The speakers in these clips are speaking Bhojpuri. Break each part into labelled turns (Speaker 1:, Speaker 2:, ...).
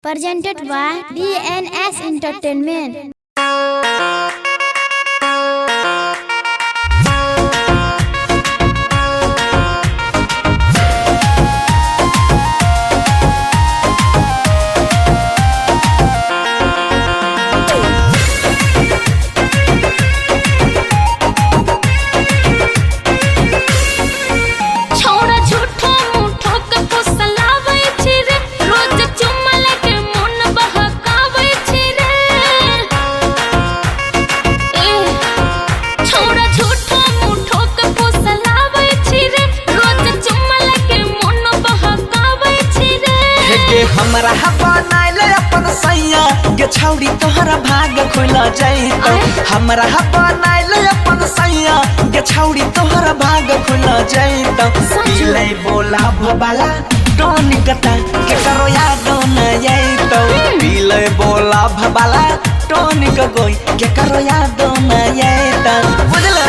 Speaker 1: Presented by DNS Entertainment.
Speaker 2: हमरा बनाइल अपन सैया के छौरी तोहरा भाग खुल जाइतो। हमरा बनाइल अपन सैया के छौरी तोहरा भाग खुल जाइतो। पीले बोला भबाला टोनिकता के करो याद न आइतो। पीले बोला भबाला टोनिक गोई के करो याद न आइतो। बुझला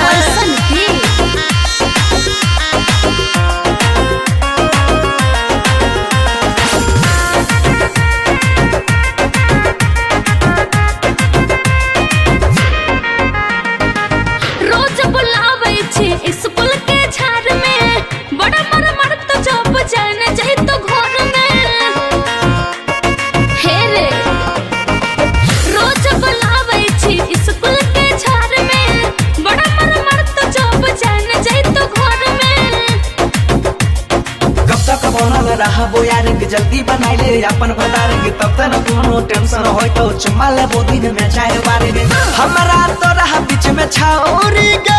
Speaker 2: रहबो यार के जल्दी बनाइले अपन बता रे तब तक कोनो टेंशन होय तो चुमा लेबो दिन में चाय बारे में। हमरा तो रह बीच में छौरी के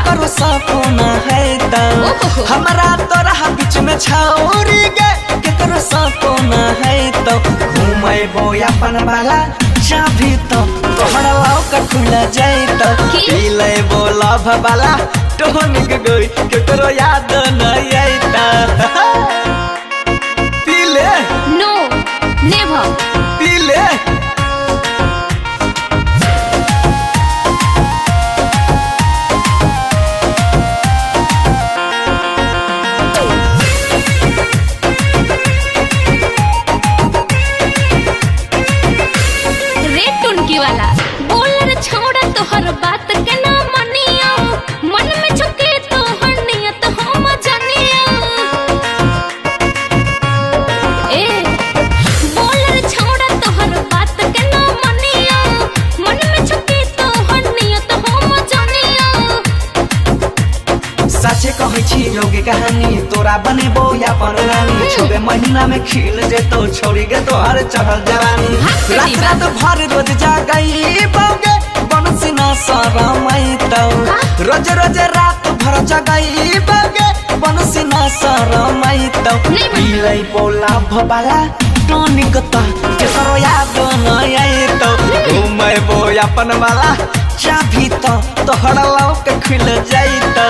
Speaker 2: करो सपना है त। हमरा तो रह बीच में छौरी के करो सपना है तो घुमैबो अपन वाला चाभी तो तोहरा लौका खुल जाई तो पीले बोला भबाला टोनिक गोई के करो याद न आइता।
Speaker 1: No, never.
Speaker 2: Pile.
Speaker 1: रेट उनकी वाला बोल रे छोड़ा तोहर बात के ना मनिया मन में झुके तोहर नियत हम जानिया। ए बोल रे छोड़ा तोहर बात के ना मनिया मन में झुके तोहर नियत हम जानिया।
Speaker 2: सचे कहै छी योगी कहानी तोरा बनेबो या रानी। छोबे महीना में खिल जेतो छोड़ी गे तोहर चढ़ल जवानी। रात रात भर रोज जागई बौगे बनसी ना शरमैतो। रोज रोज रात भर जागई बौगे बनसी ना शरमैतो। पीले बोला भबाला टोनिक ता के करो याद न आइतो। घुमैबो अपन वाला चाभी तो तोहरा लौक खुल जाइतो।